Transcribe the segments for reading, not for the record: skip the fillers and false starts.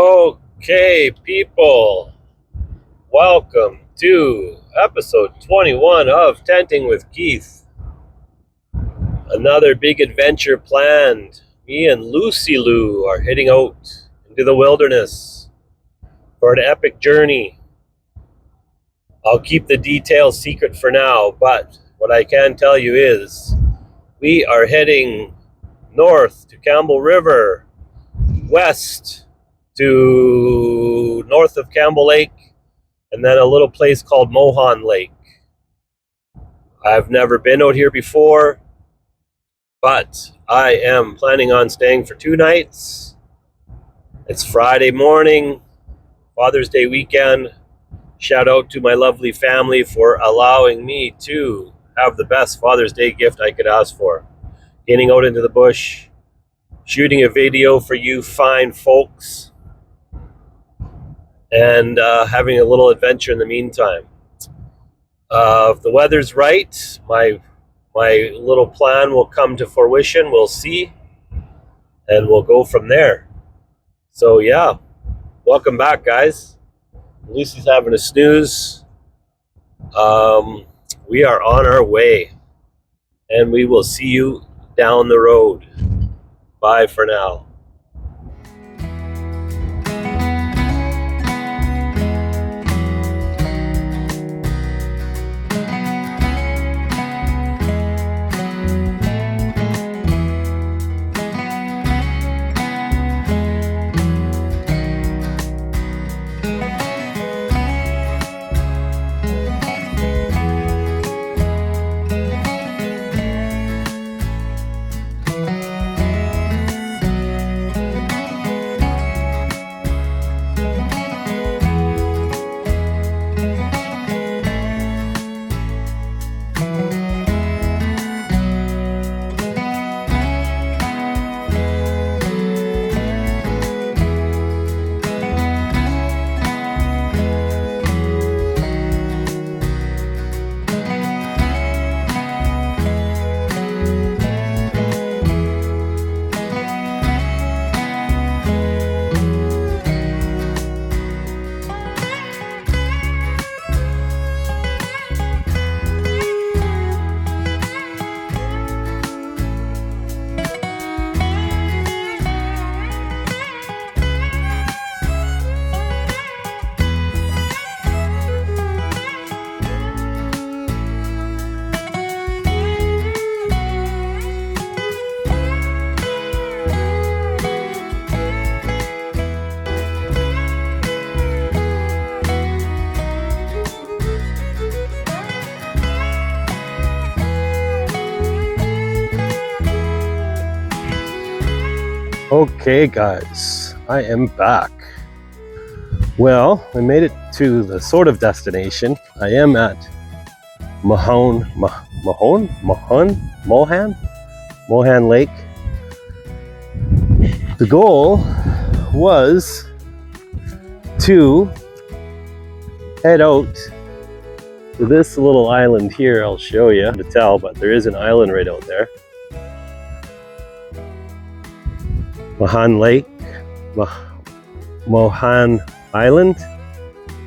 Okay, people, welcome to episode 21 of Tenting with Keith. Another big adventure planned. Me and Lucy Lou are heading out into the wilderness for an epic journey. I'll keep the details secret for now, but what I can tell you is we are heading north to Campbell River, west to north of Campbell Lake, and then a little place called Mohan Lake. I've never been out here before, but I am planning on staying for 2 nights. It's Friday morning, Father's Day weekend. Shout out to my lovely family for allowing me to have the best Father's Day gift I could ask for. Getting out into the bush, shooting a video for you fine folks, and having a little adventure in the meantime. If the weather's right, my little plan will come to fruition. We'll see, and we'll go from there. So yeah, welcome back, guys. Lucy's having a snooze. We are on our way, and we will see you down the road. Bye for now. Okay, guys, I am back. Well, I made it to the sort of destination. I am at Mohan Lake. The goal was to head out to this little island here. I'll show you to tell, but there is an island right out there. Mohan Lake, Mohan Island.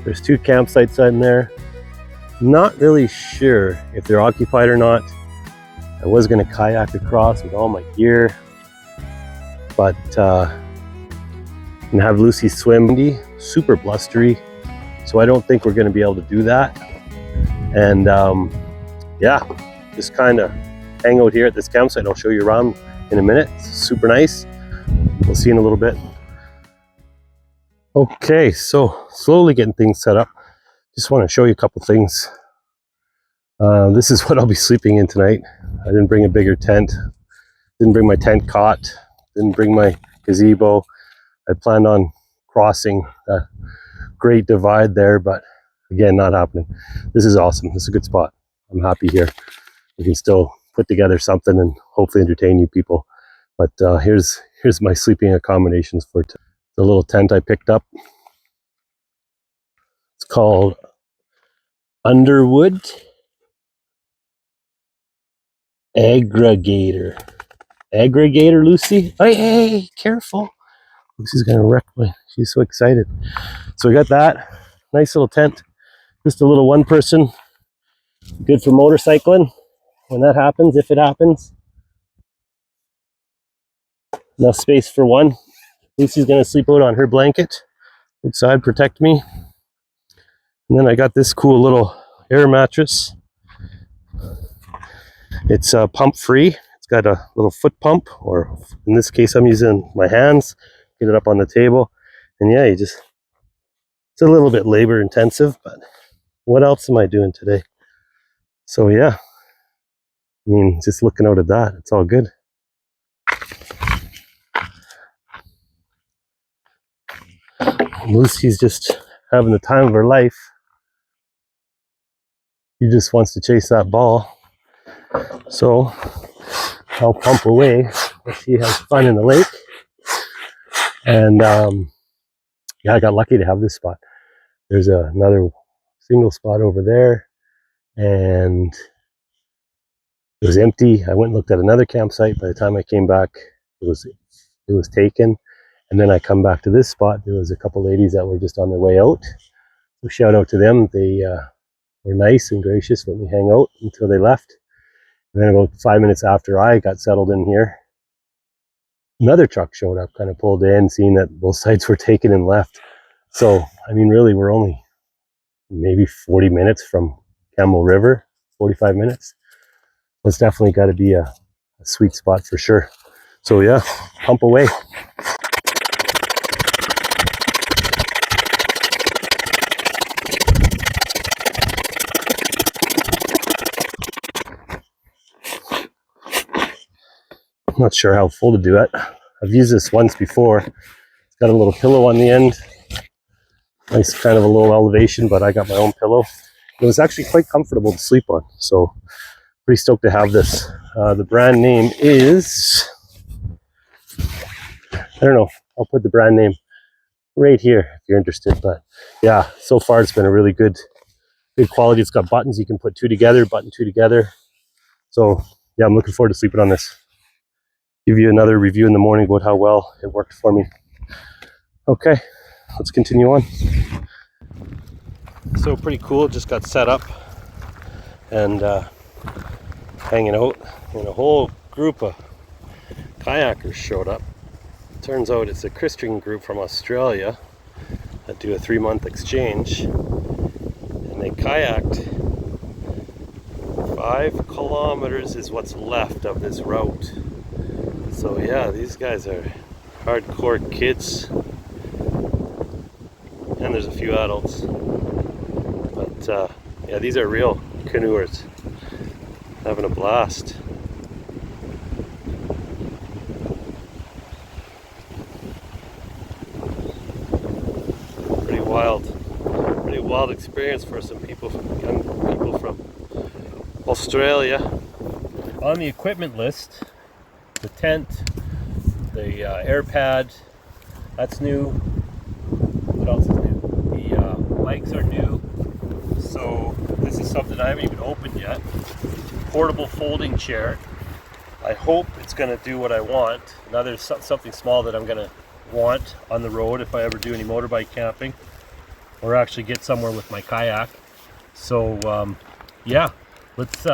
There's 2 campsites in there. Not really sure if they're occupied or not. I was going to kayak across with all my gear, but and have Lucy swim. Super blustery, so I don't think we're going to be able to do that. And yeah, just kind of hang out here at this campsite. I'll show you around in a minute. It's super nice. We'll see in a little bit. Okay, so slowly getting things set up. Just want to show you a couple things. This is what I'll be sleeping in tonight. I didn't bring a bigger tent. Didn't bring my tent cot. Didn't bring my gazebo. I planned on crossing the Great Divide there, but again, not happening. This is awesome. This is a good spot. I'm happy here. We can still put together something and hopefully entertain you people. But here's my sleeping accommodations for the little tent I picked up. It's called Underwood Aggregator, Lucy. Hey, careful. Lucy's gonna wreck my She's so excited. So we got that nice little tent, just a little one person, good for motorcycling when that happens, if it happens. Enough space for one. Lucy's gonna sleep out on her blanket outside, protect me. And then I got this cool little air mattress. It's pump free. It's got a little foot pump, or in this case I'm using my hands, get it up on the table. And yeah, it's a little bit labor intensive, but what else am I doing today? So yeah, I mean, just looking out at that, it's all good. Lucy's just having the time of her life. She just wants to chase that ball. So I'll pump away if she has fun in the lake. And yeah, I got lucky to have this spot. There's another single spot over there, and it was empty. I went and looked at another campsite. By the time I came back, it was taken. And then I come back to this spot. There was a couple ladies that were just on their way out. So shout out to them. They were nice and gracious, let me hang out until they left. And then about 5 minutes after I got settled in here, another truck showed up, kind of pulled in, seeing that both sides were taken and left. So, I mean, really, we're only maybe 40 minutes from Camel River, 45 minutes. So it's definitely got to be a sweet spot for sure. So yeah, pump away. I'm not sure how full to do it. I've used this once before. It's got a little pillow on the end. Nice kind of a low elevation, but I got my own pillow. It was actually quite comfortable to sleep on. So pretty stoked to have this. The brand name is, I don't know, I'll put the brand name right here if you're interested. But yeah, so far it's been a really good quality. It's got buttons you can put two together, button two together. So yeah, I'm looking forward to sleeping on this. Give you another review in the morning about how well it worked for me. Okay, let's continue on. So pretty cool, just got set up and hanging out, and a whole group of kayakers showed up. Turns out it's a Christian group from Australia that do a 3-month exchange, and they kayaked 5 kilometers is what's left of this route. So yeah, these guys are hardcore kids, and there's a few adults, but yeah, these are real canoers having a blast. Pretty wild experience for some young people from Australia. On the equipment list, the tent, the air pad, that's new. What else is new? The bikes are new. So this is something I haven't even opened yet. Portable folding chair. I hope it's going to do what I want. Now there's something small that I'm going to want on the road if I ever do any motorbike camping, or actually get somewhere with my kayak. So yeah, let's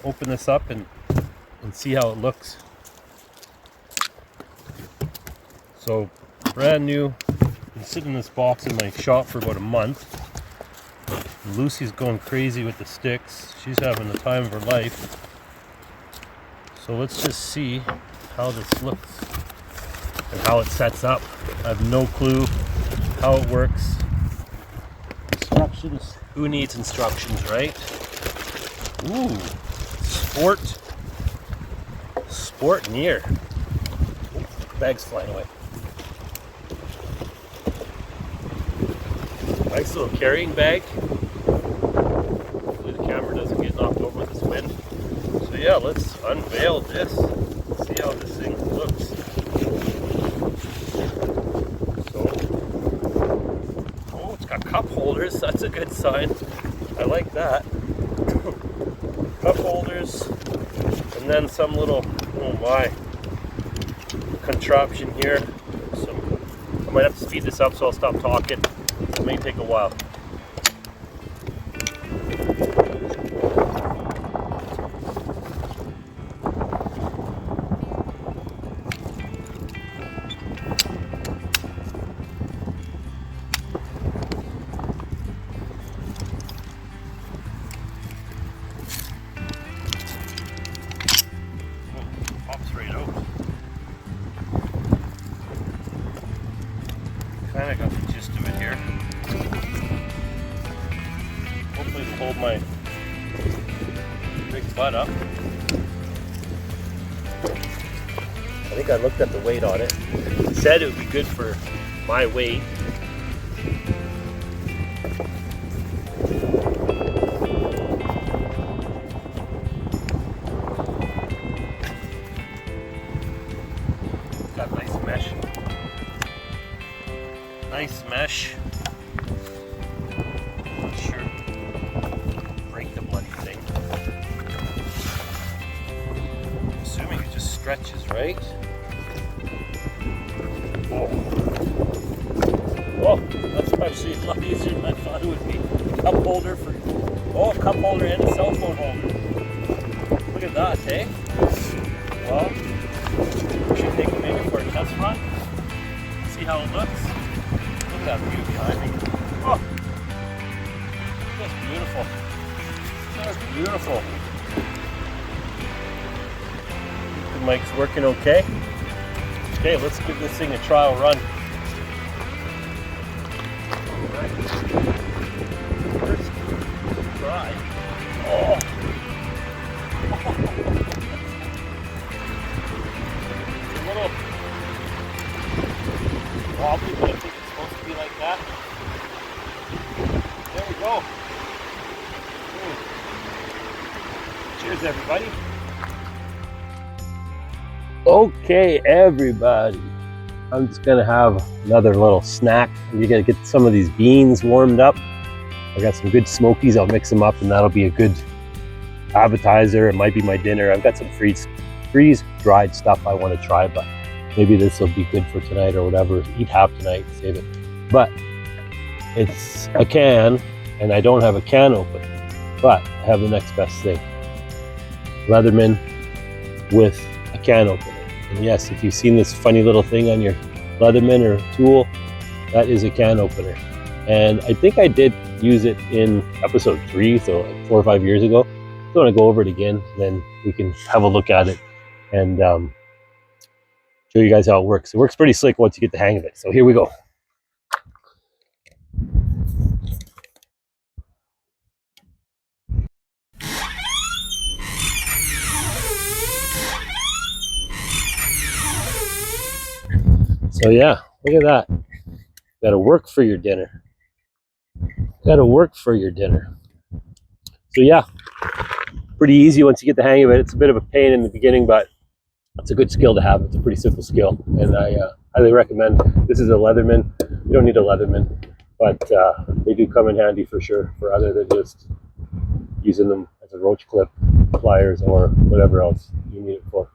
open this up and see how it looks. So brand new. Been sitting in this box in my shop for about a month. Lucy's going crazy with the sticks. She's having the time of her life. So let's just see how this looks and how it sets up. I have no clue how it works. Instructions. Who needs instructions, right? Ooh, sport near. Ooh, bag's flying away. Nice little carrying bag. Hopefully the camera doesn't get knocked over with this wind. So yeah, let's unveil this. See how this thing looks. So, oh, it's got cup holders. That's a good sign. I like that. Cup holders, and then some little, oh my, contraption here. A might have to speed this up, so I'll stop talking. It may take a while. Kind of got the gist of it here. Hopefully it'll hold my big butt up. I think I looked at the weight on it. It said it would be good for my weight. Got nice mesh. Nice mesh. Not sure. Break the bloody thing. I'm assuming it just stretches, right? Oh, that's actually a lot easier than I thought it would be. Cup holder for, a cup holder and a cell phone holder. Look at that, eh? Well, we should take it maybe for a test run. See how it looks. Look at that view behind me. Oh, that's beautiful. That's beautiful. The mic's working okay. Okay, let's give this thing a trial run. Alright. First try. Oh. It's a little wobbly, but I think it's supposed to be like that. There we go. Cheers, everybody. Okay, everybody. I'm just gonna have another little snack. You gotta get some of these beans warmed up. I got some good smokies. I'll mix them up, and that'll be a good appetizer. It might be my dinner. I've got some freeze-dried stuff I want to try, but maybe this will be good for tonight or whatever. Eat half tonight, save it. But it's a can, and I don't have a can opener, but I have the next best thing. Leatherman with a can opener. And yes, if you've seen this funny little thing on your Leatherman or tool, that is a can opener. And I think I did use it in episode 3, so like 4 or 5 years ago. I want to go over it again, then we can have a look at it and show you guys how it works. It works pretty slick once you get the hang of it. So here we go. So yeah, look at that. Got to work for your dinner. Got to work for your dinner. So yeah, pretty easy once you get the hang of it. It's a bit of a pain in the beginning, but it's a good skill to have. It's a pretty simple skill, and I highly recommend. This is a Leatherman. You don't need a Leatherman, but they do come in handy for sure, for other than just using them as a roach clip, pliers, or whatever else you need it for.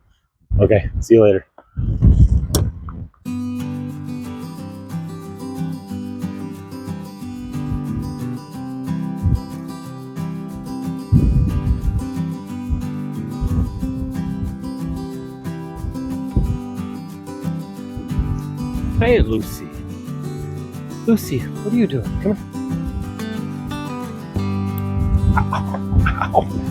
Okay, see you later. Hey, Lucy. Lucy, what are you doing? Come here. Ow. Ow.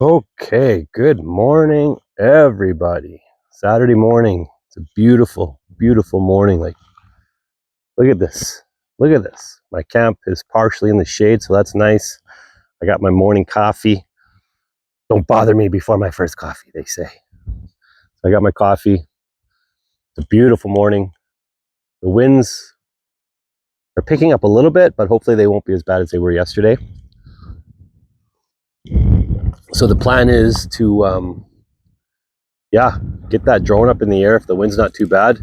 Okay, good morning, everybody. Saturday morning. It's a beautiful, beautiful morning. Like, look at this. Look at this. My camp is partially in the shade, so that's nice. I got my morning coffee. Don't bother me before my first coffee, they say. So I got my coffee. It's a beautiful morning. The winds are picking up a little bit, but hopefully they won't be as bad as they were yesterday. So the plan is to, get that drone up in the air if the wind's not too bad,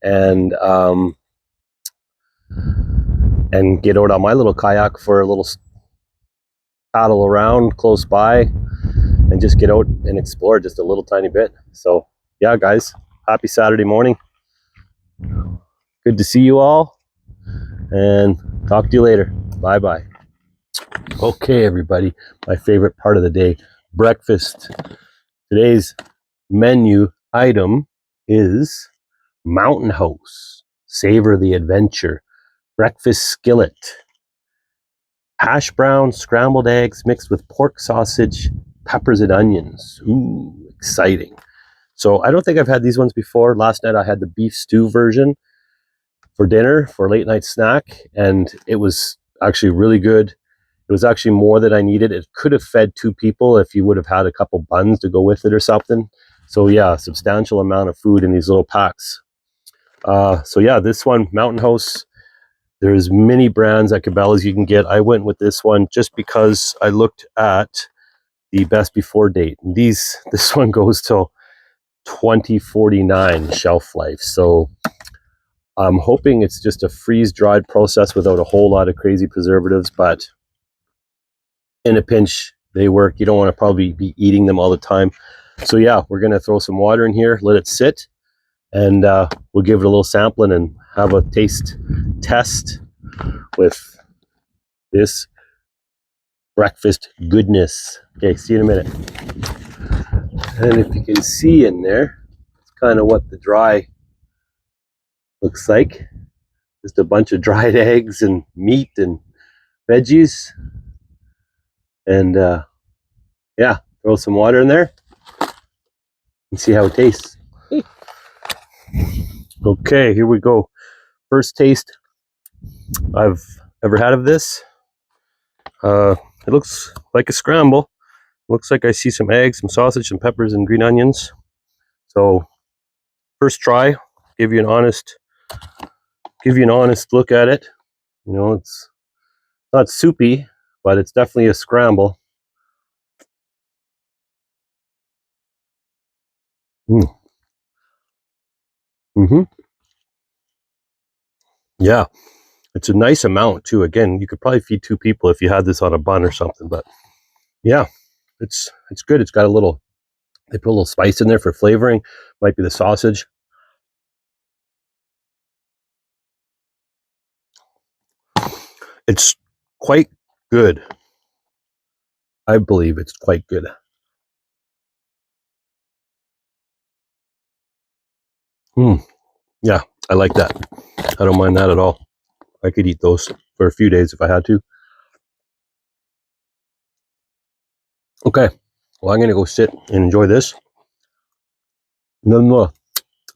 and get out on my little kayak for a little paddle around close by, and just get out and explore just a little tiny bit. So yeah, guys, happy Saturday morning. Good to see you all, and talk to you later. Bye bye. Okay, everybody, my favorite part of the day, breakfast. Today's menu item is Mountain House, savor the adventure, breakfast skillet, hash brown scrambled eggs mixed with pork sausage, peppers and onions. Ooh, exciting. So I don't think I've had these ones before. Last night I had the beef stew version for dinner, for a late night snack, and it was actually really good. It was actually more than I needed. It could have fed 2 people if you would have had a couple buns to go with it or something. So yeah, substantial amount of food in these little packs. So yeah, this one, Mountain House. There's many brands at Cabela's you can get. I went with this one just because I looked at the best before date. This one goes till 2049 shelf life. So I'm hoping it's just a freeze-dried process without a whole lot of crazy preservatives, but in a pinch, they work. You don't want to probably be eating them all the time. So yeah, we're going to throw some water in here, let it sit, and we'll give it a little sampling and have a taste test with this breakfast goodness. Okay, see you in a minute. And if you can see in there, it's kind of what the dry looks like. Just a bunch of dried eggs and meat and veggies. And yeah, throw some water in there and see how it tastes. Okay, here we go. First taste I've ever had of this. It looks like a scramble. Looks like I see some eggs, some sausage, some peppers, and green onions. So first try, give you an honest look at it. You know, it's not soupy, but it's definitely a scramble. Yeah, it's a nice amount too. Again, you could probably feed 2 people if you had this on a bun or something. But yeah, it's good. It's got a little. They put a little spice in there for flavoring. Might be the sausage. It's quite good. I believe it's quite good. Yeah, I like that. I don't mind that at all. I could eat those for a few days if I had to. Okay, well, I'm going to go sit and enjoy this. And then we'll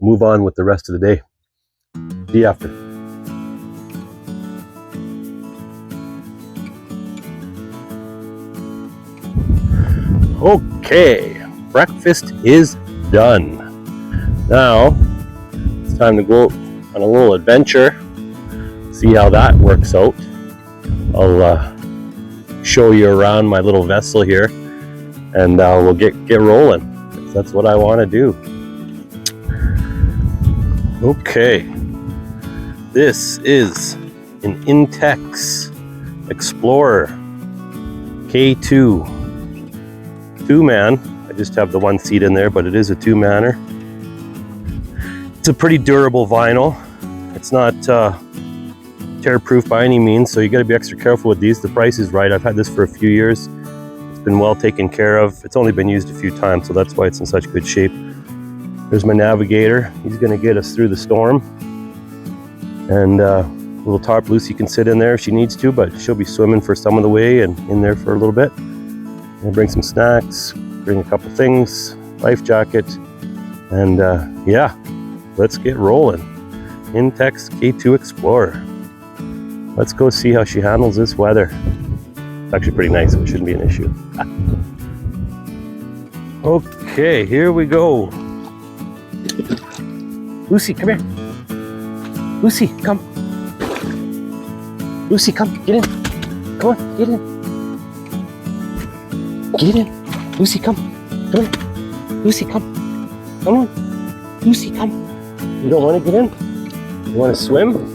move on with the rest of the day. See you after. Okay, breakfast is done. Now, it's time to go on a little adventure. See how that works out. I'll show you around my little vessel here, and we'll get rolling. That's what I want to do. Okay, this is an Intex Explorer K2 2-man. I just have the 1 seat in there, but it is a 2-manner. It's a pretty durable vinyl. It's not tear-proof by any means, so you got to be extra careful with these. The price is right. I've had this for a few years. It's been well taken care of. It's only been used a few times, so that's why it's in such good shape. There's my navigator. He's going to get us through the storm. And a little tarp Lucy can sit in there if she needs to, but she'll be swimming for some of the way and in there for a little bit. We'll bring some snacks, bring a couple things, life jacket, and yeah, let's get rolling. Intex K2 Explorer. Let's go see how she handles this weather. It's actually pretty nice, so it shouldn't be an issue. Okay, here we go. Lucy, come here. Lucy, come. Lucy, come, get in. Come on, get in. Get in. Lucy, come. Come on. Lucy, come. Come on. Lucy, come. You don't want to get in? You want to swim?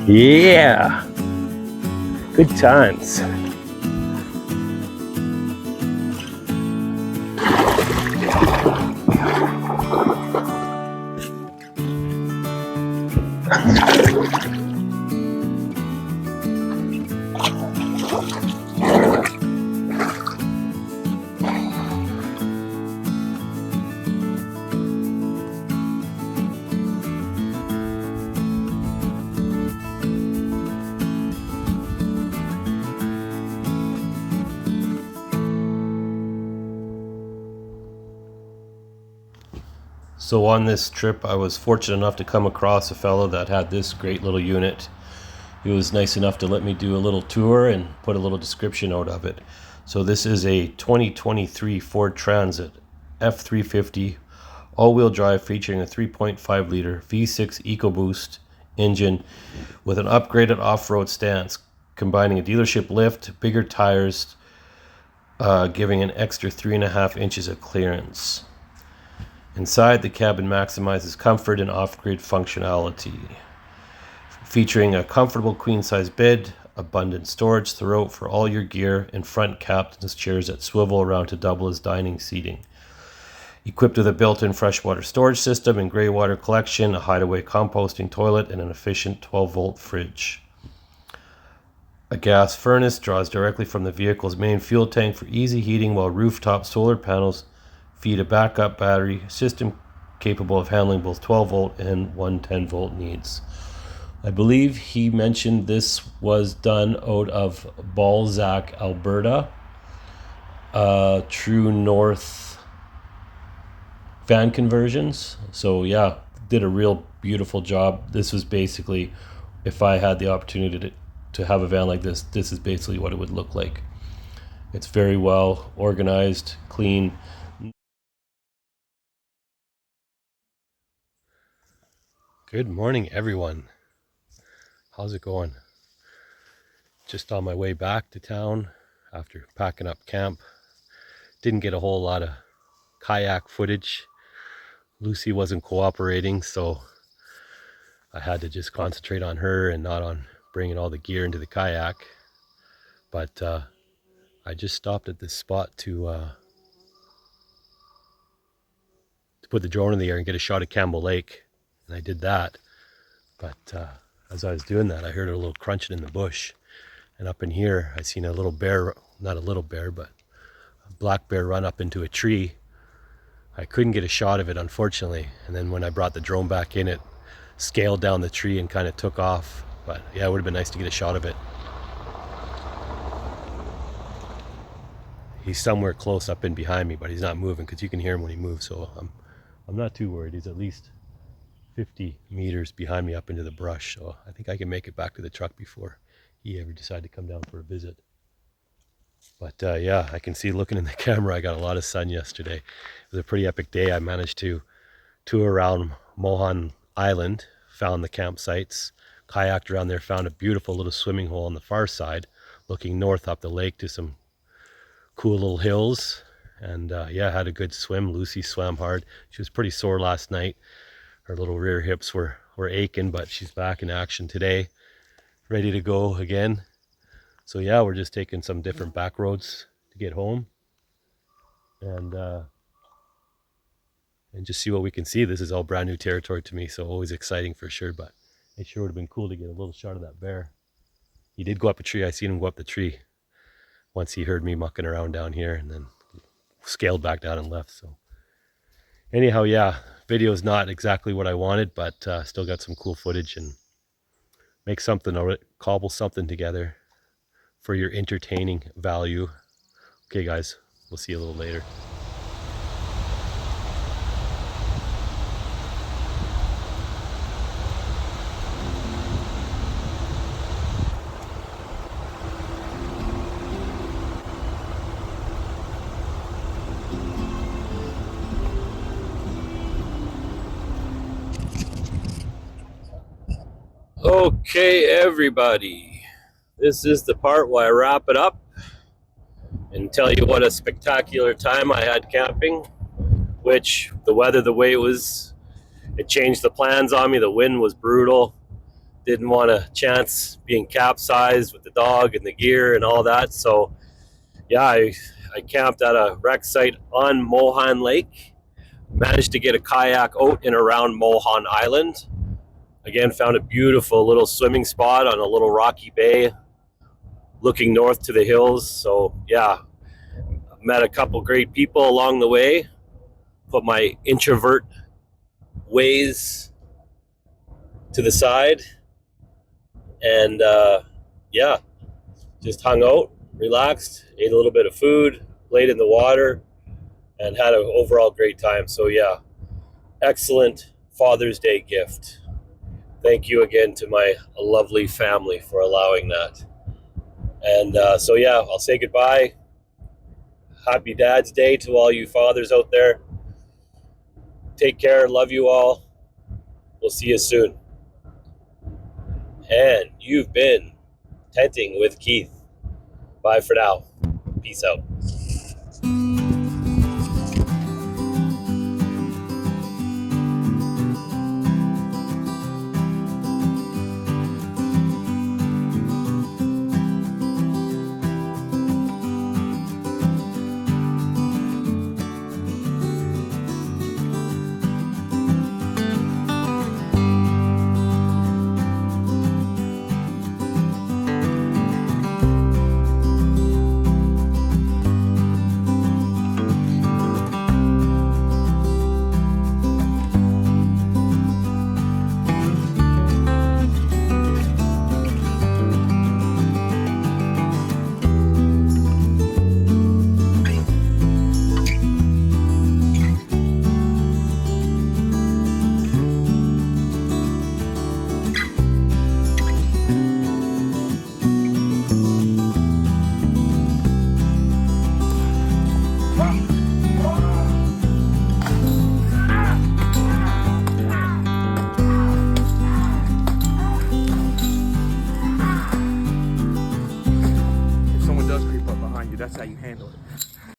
Yeah, good times. So on this trip, I was fortunate enough to come across a fellow that had this great little unit. He was nice enough to let me do a little tour and put a little description out of it. So this is a 2023 Ford Transit F350 all-wheel drive featuring a 3.5 liter V6 EcoBoost engine with an upgraded off-road stance, combining a dealership lift, bigger tires, giving an extra 3.5 inches of clearance. Inside, the cabin maximizes comfort and off-grid functionality, featuring a comfortable queen-size bed, abundant storage throughout for all your gear, and front captain's chairs that swivel around to double as dining seating. Equipped with a built-in freshwater storage system and grey water collection, a hideaway composting toilet, and an efficient 12-volt fridge. A gas furnace draws directly from the vehicle's main fuel tank for easy heating, while rooftop solar panels feed a backup battery system capable of handling both 12-volt and 110-volt needs. I believe he mentioned this was done out of Balzac, Alberta. True North van conversions. So yeah, did a real beautiful job. This was basically, if I had the opportunity to have a van like this, this is basically what it would look like. It's very well organized, clean. Good morning, everyone. How's it going? Just on my way back to town after packing up camp. Didn't get a whole lot of kayak footage. Lucy wasn't cooperating, so I had to just concentrate on her and not on bringing all the gear into the kayak. But I just stopped at this spot to put the drone in the air and get a shot of Campbell Lake, and I did that. But as I was doing that, I heard a little crunching in the bush, and up in here I seen a little bear, not a little bear, but a black bear run up into a tree. I couldn't get a shot of it, unfortunately, and then when I brought the drone back in, it scaled down the tree and kind of took off. But yeah, it would have been nice to get a shot of it. He's somewhere close up in behind me, but he's not moving because you can hear him when he moves. So I'm not too worried. He's at least 50 meters behind me up into the brush. So I think I can make it back to the truck before he ever decided to come down for a visit. But yeah, I can see looking in the camera, I got a lot of sun yesterday. It was a pretty epic day. I managed to tour around Mohan Island, found the campsites, kayaked around there, found a beautiful little swimming hole on the far side, looking north up the lake to some cool little hills. And yeah, had a good swim. Lucy swam hard. She was pretty sore last night. Her little rear hips were aching, but she's back in action today, ready to go again. So yeah, we're just taking some different back roads to get home and just see what we can see. This is all brand new territory to me, so always exciting for sure, but it sure would have been cool to get a little shot of that bear. He did go up a tree. I seen him go up the tree once he heard me mucking around down here, and then scaled back down and left. So anyhow, yeah, video is not exactly what I wanted, but still got some cool footage and make something of it, cobble something together for your entertaining value. Okay guys, we'll see you a little later. Okay everybody, this is the part where I wrap it up and tell you what a spectacular time I had camping, which the weather the way it was, it changed the plans on me. The wind was brutal. Didn't want a chance being capsized with the dog and the gear and all that. So yeah, I camped at a wreck site on Mohan Lake. Managed to get a kayak out and around Mohan Island. Again, found a beautiful little swimming spot on a little rocky bay looking north to the hills. So yeah, met a couple great people along the way. Put my introvert ways to the side and yeah, just hung out, relaxed, ate a little bit of food, played in the water, and had an overall great time. So yeah, excellent Father's Day gift. Thank you again to my lovely family for allowing that. And so yeah, I'll say goodbye. Happy Dad's Day to all you fathers out there. Take care, love you all. We'll see you soon. And you've been tenting with Keith. Bye for now. Peace out.